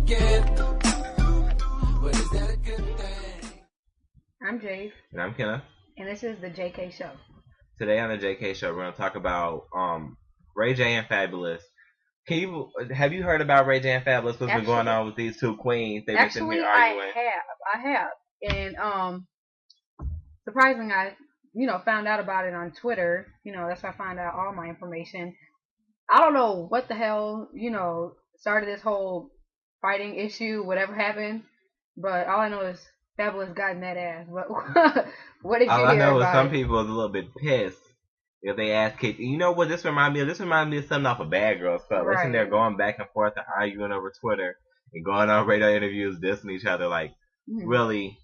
I'm Jade. And I'm Kenneth. And this is the J.K. Show. Today on the J.K. Show, we're going to talk about Ray J and Fabulous. Have you heard about Ray J and Fabulous? What's been going on with these two queens? They've been sitting here arguing. I have. And surprisingly, I found out about it on Twitter. That's how I find out all my information. I don't know what the hell, started this whole fighting issue, whatever happened. But all I know is Fabulous got in that ass. What did you hear about it? All I know is some people was a little bit pissed if they asked Kate. You know what this reminds me of? This reminds me of something off of Bad Girls stuff. Right. Listen, they're going back and forth and arguing over Twitter and going on radio interviews, dissing each other. Like, really,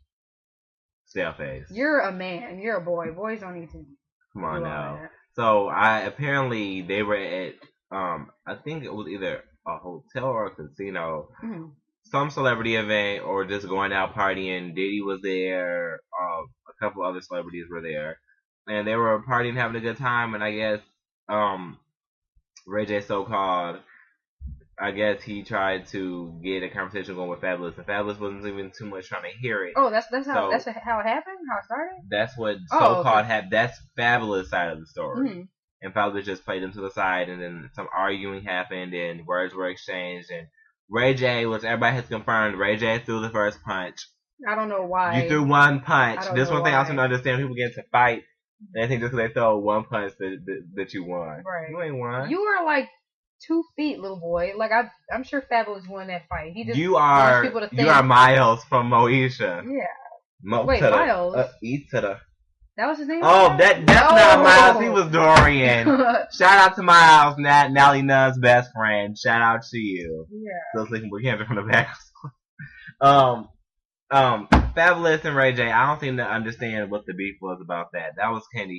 stale face. You're a man. You're a boy. Boys don't need to. Come on now. So apparently they were at I think it was either a hotel or a casino. Mm-hmm. Some celebrity event or just going out partying. Diddy was there. A couple other celebrities were there. And they were partying, having a good time. And I guess Ray J so-called, I guess he tried to get a conversation going with Fabulous. And Fabulous wasn't even too much trying to hear it. Oh, that's how it happened? How it started? That's what so-called happened. That's Fabulous side of the story. Mm-hmm. And Fabulous just played him to the side. And then some arguing happened and words were exchanged. And Ray J, which everybody has confirmed, Ray J threw the first punch. I don't know why. You threw one punch. This one thing I also don't understand. People get into fight. They think just because they throw one punch that you won. Right. You ain't won. You were like 2 feet, little boy. Like I'm sure Fabulous won that fight. He just you are Miles from Moesha. Yeah. Wait, Miles. E to the. That was his name? Oh, that's not Miles. He was Dorian. Shout out to Miles, Nally Nunn's best friend. Shout out to you. Yeah. So sleeping with Kendra from the back. Fabulous and Ray J. I don't seem to understand what the beef was about that. That was kinda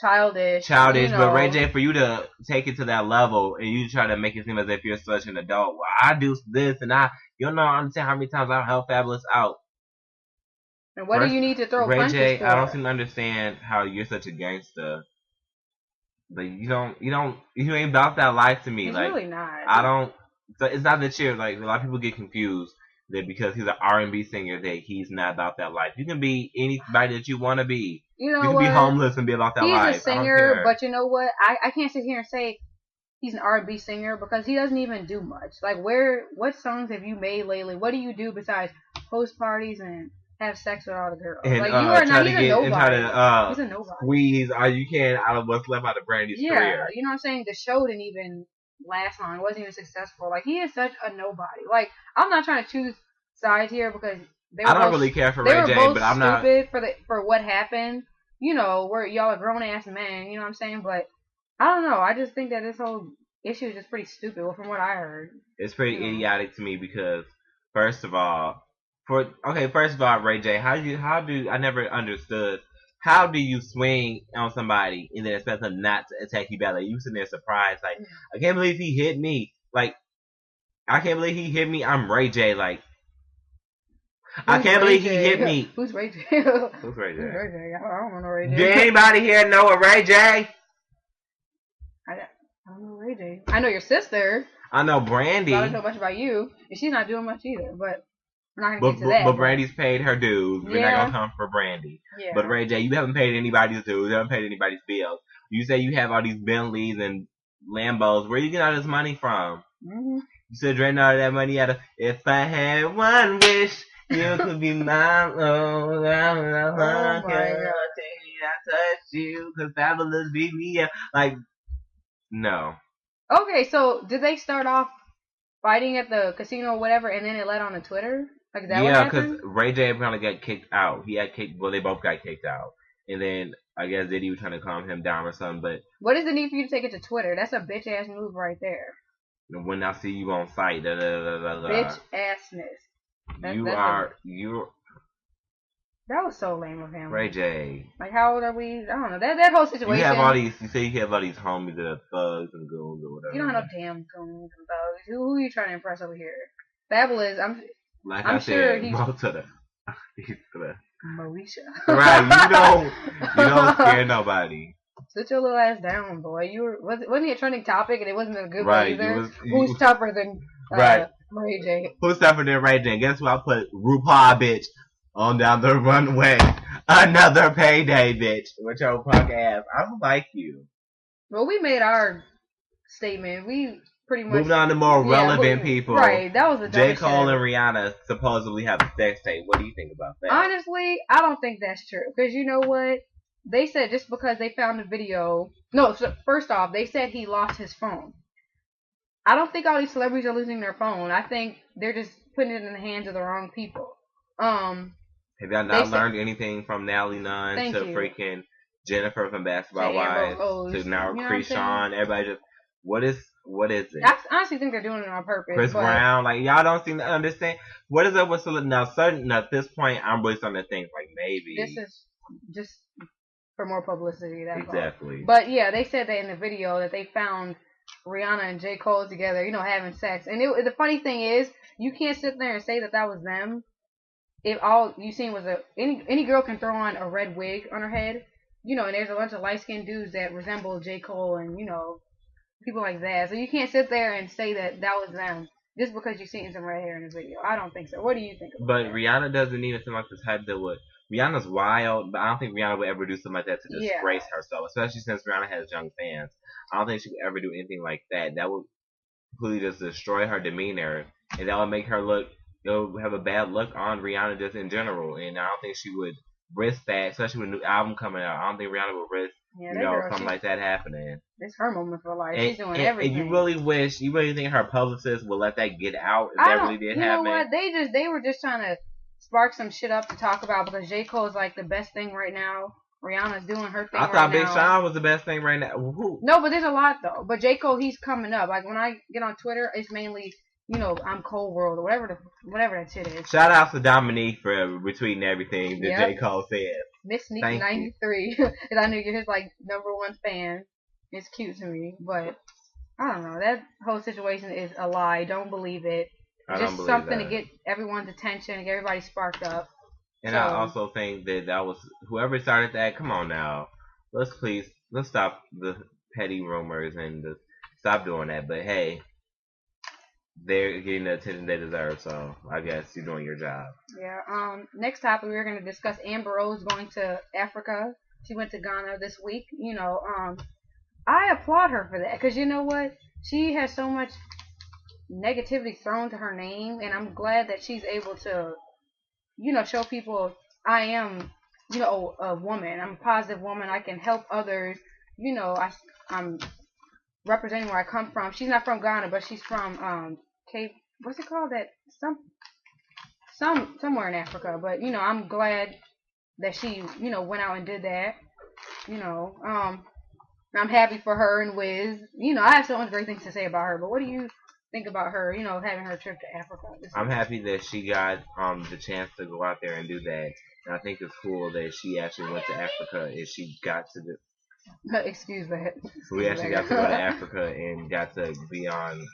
childish. But Ray J, for you to take it to that level and you try to make it seem as if you're such an adult. Well, I do this and you don't know. Understand how many times I've helped Fabulous out. And what do you need to throw Ray punches J, for? I don't seem to understand how you're such a gangster. Like you ain't about that life to me. It's like really not. I don't. So it's not that you're like a lot of people get confused that because he's an R&B singer that he's not about that life. You can be anybody that you want to be. You can be homeless and be about that life. He's a singer, but you know what? I can't sit here and say he's an R&B singer because he doesn't even do much. Like what songs have you made lately? What do you do besides host parties and have sex with all the girls? And, like you are not. He's a nobody. And try to, he's a nobody. Squeeze all you can out of what's left out of Brandy's career. You know what I'm saying? The show didn't even last long. It wasn't even successful. Like he is such a nobody. Like I'm not trying to choose sides here because I don't really care for Ray J, but I'm not stupid for what happened. Where y'all are grown ass men. You know what I'm saying? But I don't know. I just think that this whole issue is just pretty stupid. Well, from what I heard, it's pretty idiotic to me because first of all, Ray J, I never understood. How do you swing on somebody and then expect them not to attack you back? Like, you sitting there surprised, like, I can't believe he hit me. Like, I can't believe he hit me. I'm Ray J. Like, I can't believe he hit me. Who's Ray J? Who's Ray J? I don't know Ray J. Did anybody here know a Ray J? I don't know Ray J. I know your sister. I know Brandy. I don't know much about you, and she's not doing much either, but we're not going to get to that. But Brandy's paid her dues. We're not going to come for Brandy. Yeah. But Ray J, you haven't paid anybody's dues. You haven't paid anybody's bills. You say you have all these Bentleys and Lambos. Where you get all this money from? Mm-hmm. You should drain all that money out of, if I had one wish, you could be mine. Oh, my God. I touch you, because Fabulous beat me up. Like, no. Okay, so did they start off fighting at the casino or whatever, and then it led on to Twitter? Like, is that what happened? Because Ray J apparently got kicked out. They both got kicked out. And then, I guess Diddy was trying to calm him down or something, but... What is the need for you to take it to Twitter? That's a bitch-ass move right there. When I see you on site, Bitch-assness. You're... That was so lame of him. Ray J. Like, how old are we? I don't know. That whole situation. You say you have all these homies that are thugs and goons or whatever. You don't have no damn goons and thugs. Who are you trying to impress over here? Fabulous. I'm sure he's... Moesha. Right, you don't scare nobody. Sit your little ass down, boy. Wasn't he a trending topic and it wasn't a good one either? Who's tougher than Ray J. Who's tougher than Ray J? Guess what? I put RuPaul, bitch, on down the runway. Another payday, bitch. With your punk ass. I don't like you. Well, we made our statement. We pretty much moving on to more relevant people. Right, that was a J.Cole and Rihanna supposedly have a sex tape. What do you think about that? Honestly, I don't think that's true. Because you know what? They said just because they found a video. No, so first off, they said he lost his phone. I don't think all these celebrities are losing their phone. I think they're just putting it in the hands of the wrong people. Have y'all not learned anything from Natalie Nunn to freaking Jennifer from Basketball Wives to now Krishan? Everybody just what is it? I honestly think they're doing it on purpose. Chris Brown, like y'all don't seem to understand what is up with now. Certain at this point, I'm really starting to think like maybe this is just for more publicity. That's exactly. All. But yeah, they said that in the video that they found Rihanna and J. Cole together, having sex. And the funny thing is, you can't sit there and say that was them. If all you seen was any girl can throw on a red wig on her head, and there's a bunch of light skinned dudes that resemble J. Cole and people like that. So you can't sit there and say that was them just because you've seen some red hair in the video. I don't think so. What do you think about that? Rihanna doesn't need something like this type to do it. Rihanna's wild, but I don't think Rihanna would ever do something like that to disgrace herself, especially since Rihanna has young fans. I don't think she would ever do anything like that. That would completely just destroy her demeanor, and that would make her look, have a bad look on Rihanna just in general. And I don't think she would risk that, especially with a new album coming out. I don't think Rihanna would risk, something like that happening. It's her moment for life. She's doing everything. And you really think her publicist will let that get out if that really did happen? You know what? They were just trying to spark some shit up to talk about because J. Cole is like the best thing right now. Rihanna's doing her thing right now. I thought Big Sean was the best thing right now. Who? No, but there's a lot though. But J. Cole, he's coming up. Like when I get on Twitter, it's mainly, I'm Cole World or whatever that shit is. Shout out to Dominique for retweeting everything that J. Cole said. Miss Sneak 93, and I knew you're his like #1 fan. It's cute to me, but I don't know. That whole situation is a lie. Don't believe it. Just something to get everyone's attention and get everybody sparked up. And I also think that was whoever started that. Come on now, let's stop the petty rumors and stop doing that. But hey, they're getting the attention they deserve, so I guess you're doing your job. Yeah. Next topic we're going to discuss Amber Rose going to Africa. She went to Ghana this week. I applaud her for that because you know what? She has so much negativity thrown to her name, and I'm glad that she's able to, show people I am, a woman. I'm a positive woman. I can help others. I'm representing where I come from. She's not from Ghana, but she's from Cape. What's it called? That somewhere in Africa. But I'm glad that she went out and did that. I'm happy for her and Wiz. I have so much great things to say about her. But what do you think about her, having her trip to Africa? I'm happy that she got the chance to go out there and do that. And I think it's cool that she actually went to Africa and she got to excuse that. So we actually got to go to Africa and got to be on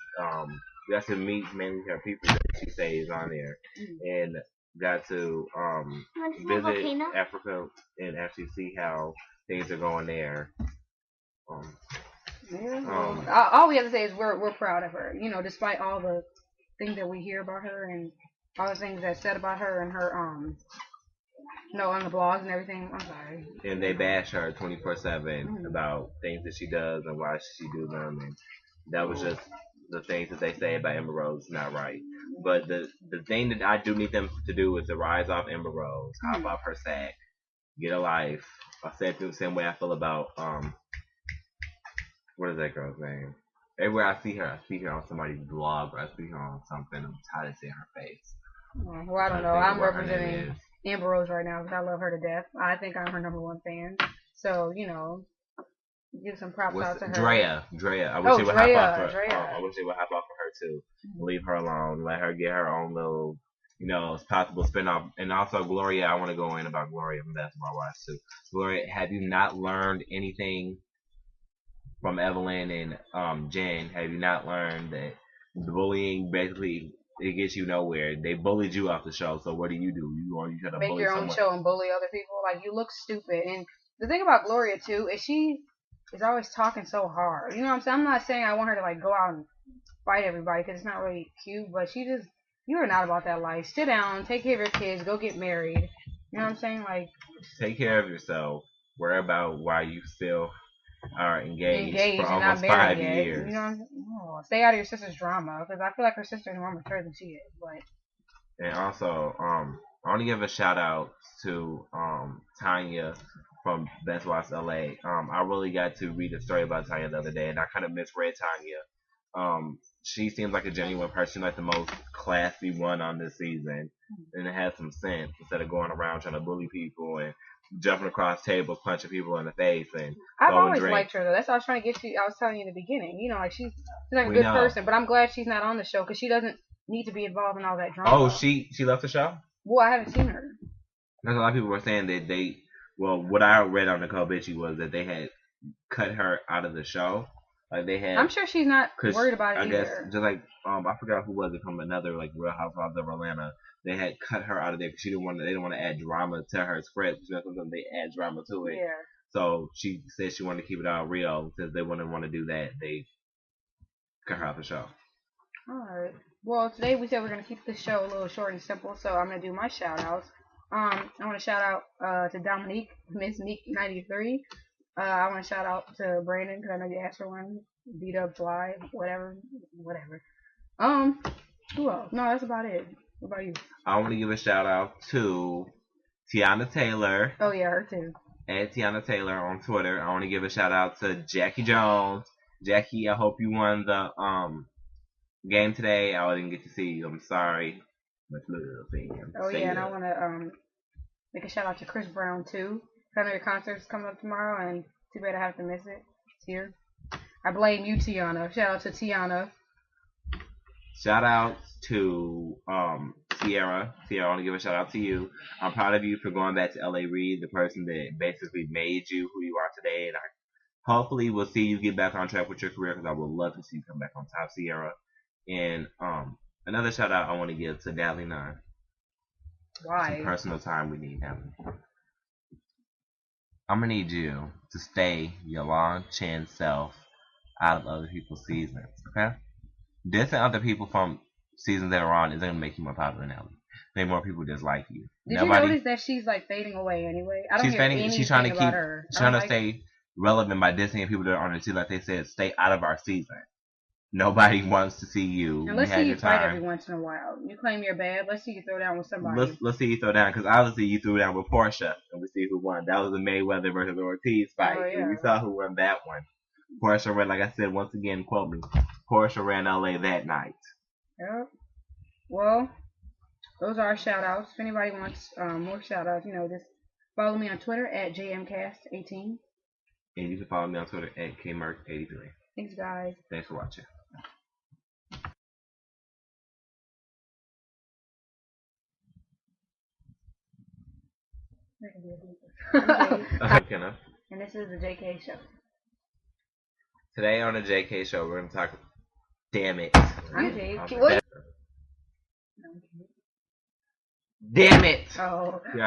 we got to meet mainly her people that she says on there. And got to visit Africa and actually see how things are going there. All we have to say is we're proud of her. Despite all the things that we hear about her and all the things that's said about her and her on the blogs and everything. I'm sorry. And they bash her 24/7 about things that she does and why she do them, and that was just the things that they say about Amber Rose is not right. But the thing that I do need them to do is to rise off Amber Rose, hop off her sack, get a life. I said the same way I feel about what is that girl's name? Everywhere I see her on somebody's blog or I see her on something. I'm tired of seeing her face. Well, I don't know. I'm representing Amber Rose right now because I love her to death. I think I'm her #1 fan. So, give some props out to her. Drea. I wish they would hop off her. I wish they would hop off of her too. Leave her alone. Let her get her own little, possible spinoff. And also Gloria, I want to go in about Gloria from Basketball Wives too. Gloria, have you not learned anything from Evelyn and Jen? Have you not learned that the bullying basically it gets you nowhere? They bullied you off the show, so what do? You try to make bully your own show and bully other people. Like you look stupid. And the thing about Gloria too is she is always talking so hard. You know what I'm saying? I'm not saying I want her to like go out and fight everybody because it's not really cute. But you are not about that life. Sit down, take care of your kids, go get married. You know what I'm saying? Like, take care of yourself. Worry about why you still are engaged for and not almost married 5 years. You know what I'm saying? Oh, stay out of your sister's drama because I feel like her sister's more mature than she is. But and also, I want to give a shout out to Tanya from Best Watch LA. I really got to read a story about Tanya the other day, and I kind of misread Tanya. She seems like a genuine person, like the most classy one on this season, and it has some sense instead of going around trying to bully people and jumping across tables, punching people in the face, and I've always liked her though. That's what I was trying to get you. I was telling you in the beginning. You know, like she's like a good person, but I'm glad she's not on the show because she doesn't need to be involved in all that drama. Oh, she left the show? Well, I haven't seen her. There's a lot of people were saying that what I read on Nicole Bitchy was that they had cut her out of the show. Like they had. I'm sure she's not worried about it I either. guess just like I forgot who was it from another like Real Housewives of Atlanta. They had cut her out of there because they didn't want to add drama to her script. Sometimes they add drama to it. Yeah. So she said she wanted to keep it all real. Since they wouldn't want to do that, they cut her out the show. All right. Well, today we said we're gonna keep the show a little short and simple, so I'm gonna do my shout outs. I want to shout out to Dominique, Miss Meek 93. I want to shout out to Brandon because I know you asked for one. Beat up, fly, whatever. Who else? No, that's about it. What about you? I want to give a shout out to Tiana Taylor. Oh yeah, her too. At Tiana Taylor on Twitter. I want to give a shout out to Jackie Jones. Jackie, I hope you won the game today. I didn't get to see you. I'm sorry. Much love, fam. Oh yeah, and I want to make a shout out to Chris Brown too. I know your concert's coming up tomorrow, and too bad I have to miss it. It's here. I blame you, Tiana. Shout out to Tiana. Shout out to Sierra. Sierra, I want to give a shout out to you. I'm proud of you for going back to LA Reid, the person that basically made you who you are today, and I hopefully will see you get back on track with your career because I would love to see you come back on top, Sierra. And another shout out I want to give to Natalie Nunn. Why? Some personal time we need, Natalie. I'm gonna need you to stay your long chin self out of other people's seasons, okay? Dissing other people from seasons that are on isn't gonna make you more popular now. Make more people just like you. Did you notice that she's like fading away anyway? I don't hear anything she's trying to about her. She's trying to stay relevant by dissing people that are on the season. Like they said, stay out of our season. Nobody wants to see you. And let's see you fight every once in a while. You claim you're bad. Let's see you throw down with somebody. Let's see you throw down because obviously you threw down with Portia, and we see who won. That was the Mayweather versus Ortiz fight. Oh, yeah. And we saw who won that one. Portia ran, like I said, once again, quote me. Portia ran LA that night. Yep. Well, those are our shout outs. If anybody wants more shout outs, just follow me on Twitter at JMCast18. And you can follow me on Twitter at KMerk83. Thanks, guys. Thanks for watching. Okay. And this is the JK Show. Today on the JK Show, we're going to talk. Damn it. I'm JK. Damn it. Oh. Yeah.